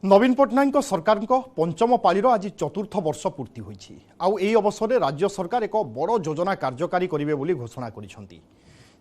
नवीन पट्टनायक सरकार पंचम पालीर आज चतुर्थ वर्ष पूर्ति होईछि। आउ एई अवसर राज्य सरकार एक बड़ योजना कार्यकारी करिवे बोली घोषणा करिसेंति।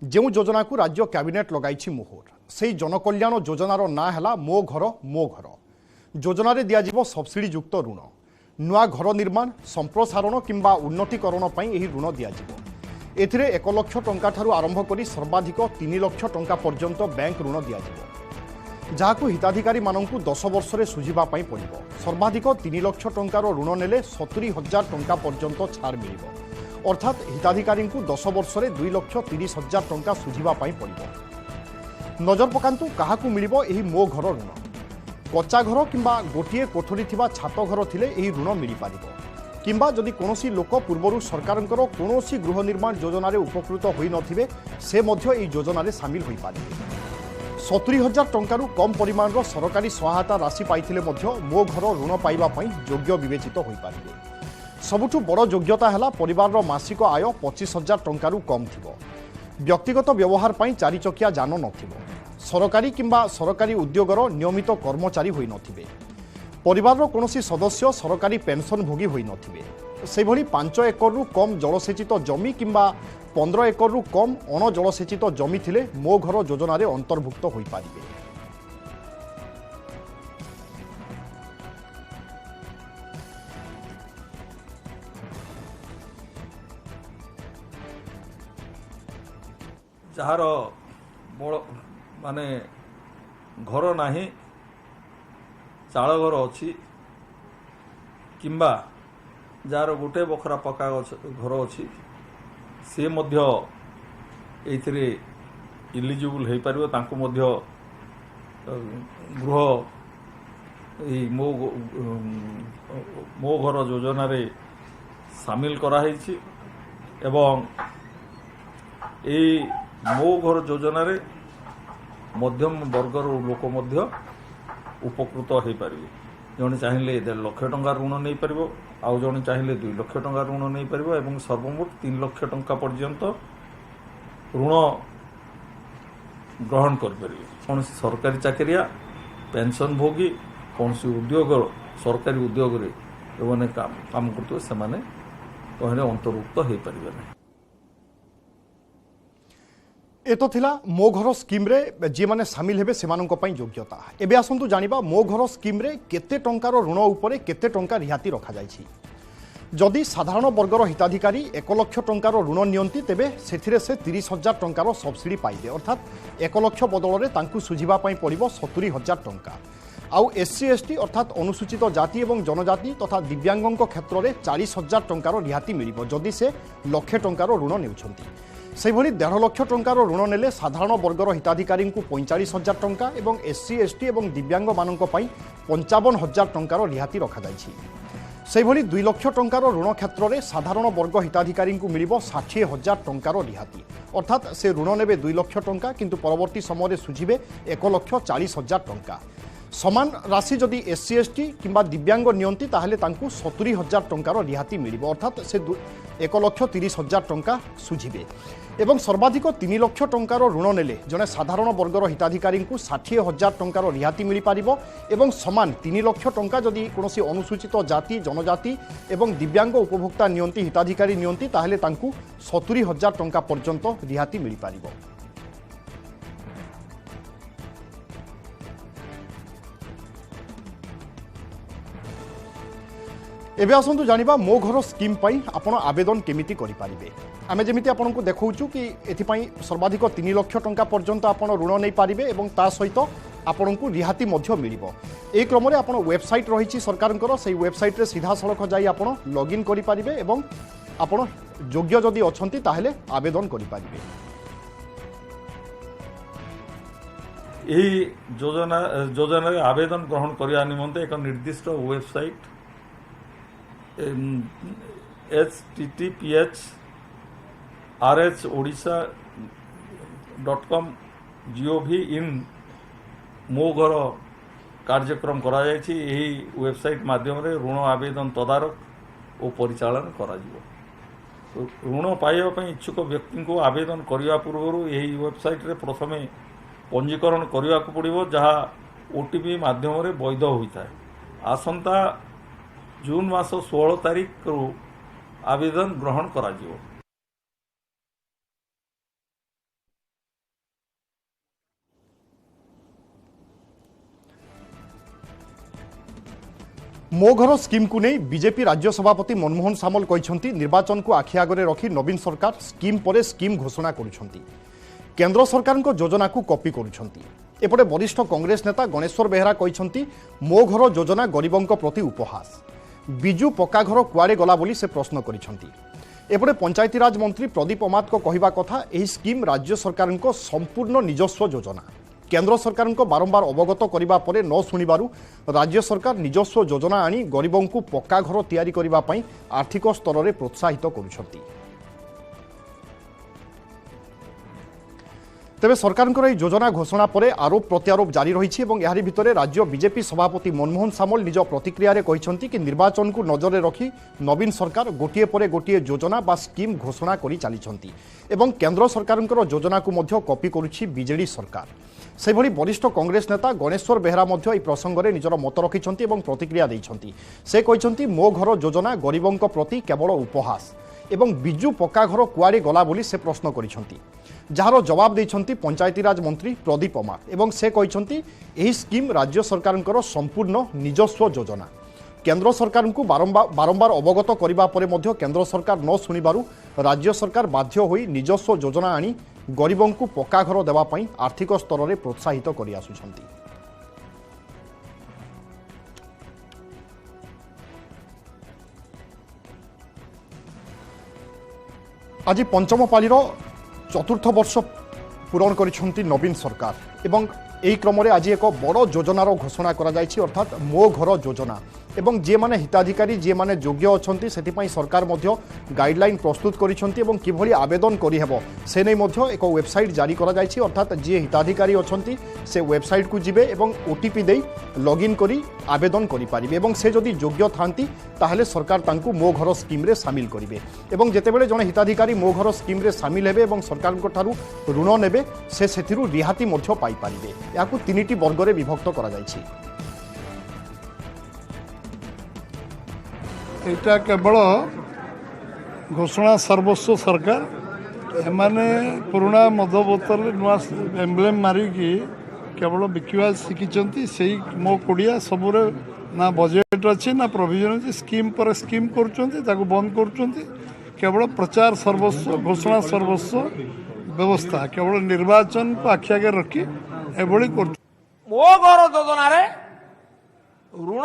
जेउ योजना को राज्य कैबिनेट लगाइछि मोहर, सेई जनकल्याण योजनार ना हैला मो घर मो घर। योजना रे दियाजिवो सब्सिडी युक्त ऋण, नुआ घर निर्माण, संप्रसारण किंबा उन्नतीकरण पई एही ऋण दियाजिवो। एथिरे 1 लाख टंका ठारू आरंभ करी सर्वाधिक 3 लाख टंका पर्यंत बैंक ऋण दियाजिवो, जहां हिताधिकारी मानंकु 10 वर्ष रे सुझिबा पई पड़िबो। सर्वाधिक 3 लाख टंकार ऋण नेले 70,000 टंका पर्यंत छाड़ मिलिबो। अर्थात हिताधिकारी 10 वर्ष रे 2,30,000 टंका सुझिबा पई पड़िबो। नजर पकांतु काहाकु मिलिबो एही मो घर ऋण। कच्चा घर किंबा गोटिए कोठरी थिबा छात घर थिले एही ऋण मिलि पारिबो, किंबा जदि कोनोसी लोक पूर्वरु सरकारंकर कोनोसी गृह निर्माण योजना रे उपकृत होई नथिबे से मध्य एही योजना रे शामिल होई पारिबे। 70,000 टंकारु कम परिमाणर सरकारी सहायता राशि पाइथिले मध्य मो घर ऋण पाइबा पई योग्य विवेचित होई पारिबे। सबुठु बड़ योग्यता हैला परिवारर मासिक आय 25,000 टंकारु कम थिबो, व्यक्तिगत व्यवहार पई 4 चकिया जान नथिबो, सरकारी किंबा सरकारी उद्योगर नियमित कर्मचारी होई नथिबे, परिवारर कोनोसी सदस्य सरकारी पेंशन भोगी होई नथिबे, सेभली 5 एकरु कम जलसेचित जमी किंबा 15 एकरु कम अण जलसेचित जमी थिले मो घर योजना रे अंतर्भुक्त होई पारिबे। जार माने घर नाही, चाल घर अच्छी किंबा जार गोटे बखरा पक्का घर अच्छी से मध्य एथिरे इलिजिबल हो पार तांको मध्य गृह मो घर योजना रे सामिल कराई एवं ए मो घर योजना रे मध्यम वर्गर लोक मध्य उपकृत हो पारे। जड़े चाहिए 1.5 लाख टंका ऋण नहीं पार, आउ जड़े चाहिए 2 लाख टंका ऋण नहीं पार एवं सर्वमोट 3 लाख टंका पर्यंत ऋण ग्रहण कर कौन सरकारी चाकरिया, पेंशन भोगी, कौन उद्योग सरकारी उद्योग काम करते से अंतर्भुक्त हो पारे। एतो थिला मो घर स्कीम रे जे माने शामिल हेबे सेमानंक पई योग्यता। एबे आसंतु जानिबा मो घर स्कीम रे केते टंकार ऋण उपरे केते टंका रिहाती रखा जायछि। जदि साधारण वर्गर हिताधिकारी 1 लाख टंकार ऋण नियंती तेबे सेथिरे से 30,000 टंकार सब्सिडी पाइबे। अर्थात 1 लाख बदल रे तांकु सुझिबा पई पड़िबो 70,000 टंका। आउ SC ST अर्थात अनुसूचित जाति एवं जनजाति तथा दिव्यांगों क्षेत्र में 40,000 टंकार रिहाती मिलिबो जदि से लक्षे टंकार ऋण नेउछंती। सेभली 1.5 लाख टंकार ऋण नेले साधारण वर्गर हिताधिकारी 45,000 टंका एवं SC ST एवं दिव्यांग मानक पई 55,000 टंकार रिहाती रखा जायछि। सेभली 2 लाख टंकार ऋण क्षेत्र में साधारण वर्ग हिताधिकारी मिलिबो 60,000 टंकार रिहाती। अर्थात से ऋण नेबे 2 लाख टंका किंतु परवर्ती समय सुझिबे 1,40,000 टंका। समान राशि जदि SC ST किंबा दिव्यांग नियंती ताहले तांकु 70,000 टंकार रिहाती मिलिबो। अर्थात से 1,30,000 टंका सुझिबे एवं सर्वाधिक 3 लाख टंकार ऋण नेले जने साधारण वर्गर हिताधिकारी 60,000 टंकार रिहाती मिल पारिबो एवं समान 3 लाख टंका जदि कोनोसी अनुसूचित जाति जनजाति एवं दिव्यांग उपभोक्ता नियंती हिताधिकारी नियंती ताहले तांकु 70,000 टंका पर्यंत रिहाती मिल पारिबो। एबे आसंतु जानिबा मो घर स्कीम पई आपण आवेदन केमिति करि पारिबे। आमे जेमिति आपनकु देखौचु कि एथिपई सर्वाधिक 3 लाख टंका पर्यंत आपण ऋण नै पारिबे एवं ता सहित आपनकु रिहाती मध्य मिलिबो। एई क्रम रे आपण वेबसाइट रहिछि सरकारनकर, सेई वेबसाइट रे सीधा सड़क जाई आपण लॉगिन करि पारिबे एवं आपण योग्य जदि अछंती ताहेले आवेदन करि पारिबे। एही योजना रे आवेदन ग्रहण करिया निमंते एक निर्दिष्ट वेबसाइट https://rhodisha.com gov in मो घर कार्यक्रम करा जायछि। एही वेबसाइट माध्यम रे ऋण आवेदन तदारक और परिचालन करा जिवो। ऋण पाइबा पई इच्छुक व्यक्ति को आवेदन करिया पूर्व यही वेबसाइट रे प्रथमे पंजीकरण करने को पड़ो, जहाँ ओटीपी माध्यम वैध होता है। आसंता जून मास 16 तारीख रु आवेदन ग्रहण करा जिवो। मो घर स्कीम को नहीं बीजेपी राज्य सभापति मनमोहन सामल कहते निर्वाचन को आखि आगे रखी नवीन सरकार स्कीम पर स्कीम घोषणा करुछंती, केंद्र सरकार योजना को कॉपी करुछंती। एपटे वरिष्ठ कांग्रेस नेता गणेश्वर बेहेरा कहते मो घर योजना गरीबों प्रति उपहास, बिजु पक्का घर कुआड़े गला बोली से प्रश्न करिछंती। एपटे पंचायतीराज मंत्री प्रदीप अमात को कहवा कथा एही स्कीम राज्य सरकार संपूर्ण निजस्व योजना, केंद्र सरकार बारंबार अवगत करने पर न शुणु राज्य सरकार निजस्व योजना आनी गरीबों को पक्का घर तैयारी करने पर आर्थिक स्तर में प्रोत्साहित करुछंती। तेबे सरकार योजना घोषणा पर आरोप प्रत्यारोप जारी रही और भितर राज्य बीजेपी सभापति मनमोहन सामल निज प्रतिक्रिया कहते कि निर्वाचन को नजर में रखी नवीन सरकार गोटे पर गोटे योजना बा स्कीम घोषणा कर चली एवं केंद्र सरकार योजना को मध्य कॉपी करुछि बीजेडी सरकार। से भली वरिष्ठ कांग्रेस नेता गणेश्वर बेहेरा यह प्रसंग में निजर मत रखिंट और प्रतिक्रिया देइछंती। से कहते मो घर योजना गरीबों प्रति केवल उपहास एवं बिजु पक्का घर कुआड़े गला बोली से प्रश्न करिछंती, जार जवाब देइछंती पंचायतीराज मंत्री प्रदीप अमात एवं से कहते यही स्कीम राज्य सरकार संपूर्ण निजस्व योजना, केंद्र सरकार को बारंबार अवगत करने पर केंद्र सरकार न शुणु राज्य सरकार बाध्य होई निजस्व योजना आनी गरीबों को पक्का घर देवाई आर्थिक स्तर में प्रोत्साहित कर आसुछंती। आज पंचम पालीर चतुर्थ वर्ष पूरण करिछंती नवीन सरकार एवं यही क्रम आज एक बड़ योजनार घोषणा करा जायछि अर्थात मो घर योजना एवं जे माने हिताधिकारी जे माने योग्य अछंती सेतिपई सरकार मध्य गाइडलाइन प्रस्तुत करिछंती एवं किभली आवेदन करि हेबो से नै मध्य एक वेबसाइट जारी करा जायछि अर्थात जे हिताधिकारी अछंती से वेबसाइट को जिबे एवं ओटीपी देई लॉगिन करी आवेदन करि पारिबे एवं से जदि योग्य थांती ताहले सरकार तांकु मो घर स्कीम रे शामिल करिवे एवं जेतेबेले जणे हिताधिकारी मो घर स्कीम रे शामिल हेबे एवं सरकार को ठारू ऋण नेबे से सेथिरु रिहाती मध्य पाई पारिबे। याकु तीनिटी वर्ग रे विभक्त करा जायछि। एटा केवल घोषणा सर्वस्व सरकार एमाने पुराना मद बोतल नुआ एम्ब्लेम मारिकी केवल बिकवा शिखिंट से मो कोड़िया सबुरे ना बजेट अच्छी ना प्रोविजन अच्छी स्कीम पर स्कीम कर बंद कर केवल प्रचार सर्वस्व घोषणा सर्वस्व व्यवस्था केवल निर्वाचन को आखि आगे रखी एभली कर मो घर योजन ऋण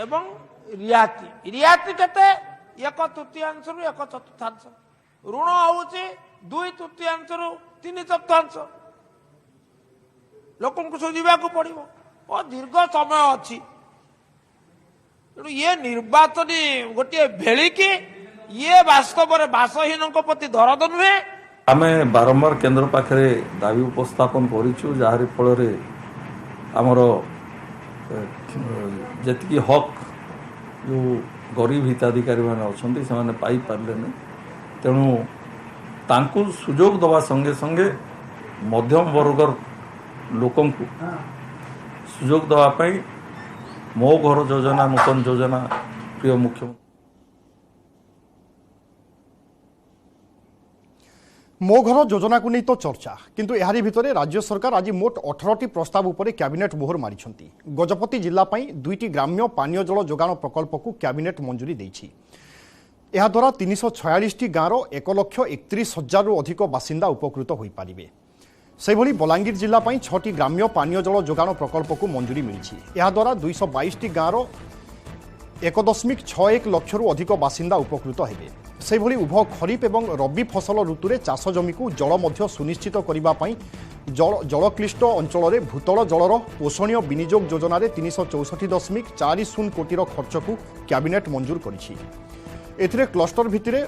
एवं रियाती रियाती केते एक तृतीयांश रु एक चतुर्थांश ऋण होउची 2/3 रु 3/4 लोक सुझा पड़ो और दीर्घ समय अच्छी तेणु ये निर्वाचन गोटे भेलिकी ये वास्तव में बासहीन प्रति दरद नुहे। आमे बारंबार केंद्र पाखे दाबी उपस्थापन करिछु जहारी फल आमर जी हक जो गरीब हिताधिकारी मैंने अच्छा से पाई पारे तेणु तांकु सुजोग दवा संगे संगे मध्यम वर्गर लोकं को सुजोग दवाई मो घर योजना नूतन योजना प्रिय मुख्यमंत्री मो घर योजना को नहीं तो चर्चा किंतु एहारी भितरे राज्य सरकार आज मोट 18टी प्रस्ताव उपरे कैबिनेट मोहर मारिछंती। गजपति जिला पई 2टी ग्राम्य पानीय जल जोगाण प्रकल्प को कैबिनेट मंजूरी देछि। एहा द्वारा 346टी गाँवर 1,31,000 रु अधिक बासिंदा उपकृत होई पारिबे। सेहिभली बलांगीर जिला पई 6टी ग्राम्य पानीय जल जोगाण प्रकल्प को मंजूरी मिलिछि। एहा द्वारा 222टी गाँवर 1.61 लाख रु अधिक बासिंदा उपकृत हेबे। सेहिभली उभय खरीफ एवं रबी फसल ऋतु में चाष जमी को जल मध्य सुनिश्चित करने जलक्लिष्ट अंचल में भूतल जलर पोषणीय विनियोग योजन 364.40 कोटीर खर्च को कैबिनेट मंजूर करिछि। एथिरे क्लस्टर भित्तिरे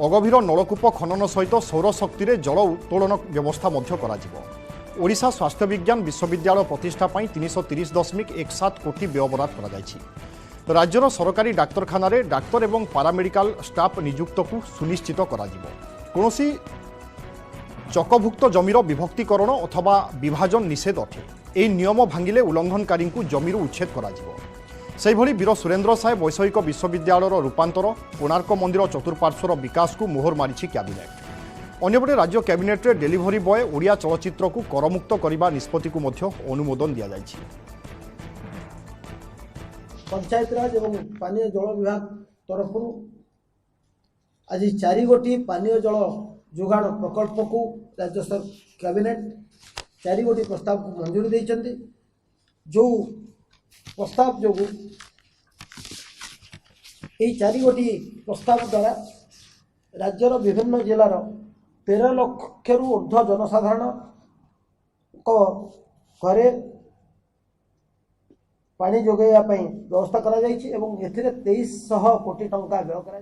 अगभीर नलकूप खनन सहित सौर शक्ति रे जल उत्तोलन व्यवस्था मध्य कराजिबो। ओडिशा स्वास्थ्य विज्ञान विश्वविद्यालय प्रतिष्ठा पई 330.17 कोटी व्ययबराद करा जायछि। राज्यर सरकारी डाक्तरखाना रे डाक्तर एवं पारामेडिकल स्टाफ नियुक्त को सुनिश्चित कराजिबो। कोनोसी चकभुक्त जमीर विभक्तिकरण अथवा विभाजन निषेध अटे। এই নিয়ম ভাঙিলে উল্লঙ্ঘনকারী জমির উচ্ছেদ করা সেইভাবে বীর সুরেন্দ্র সায় বৈষয়িক বিশ্ববিদ্যালয়ের রূপান্তর কোণার্ক মন্দির চতুর্পার্শ্বর বিকাশকু মোহর মারিছি ক্যাবিনেট অন্যপটে রাজ্য ক্যাবিনেটে ডেলিভরি বয় ওড়িয়া চলচ্চিত্রকু করমুক্ত করা নিষ্পত্তিকু অনুমোদন দিয়া যাইছি। पंचायतराज एवं पानीय जल विभाग तरफ आज 4 गोटी पानीय जल जोगाण प्रकल्प को राज्य कैबिनेट 4 गोटी प्रस्ताव को मंजूरी देइछन्ति। जो प्रस्ताव जो यही 4 गोटी प्रस्ताव द्वारा राज्यर विभिन्न जिलार 13 लाख रु ऊर्ध्व जनसाधारण को घरे पानी जोगाइवा व्यवस्था करा जाइछि एवं एथिरे 2300 कोटी टंका व्यय करा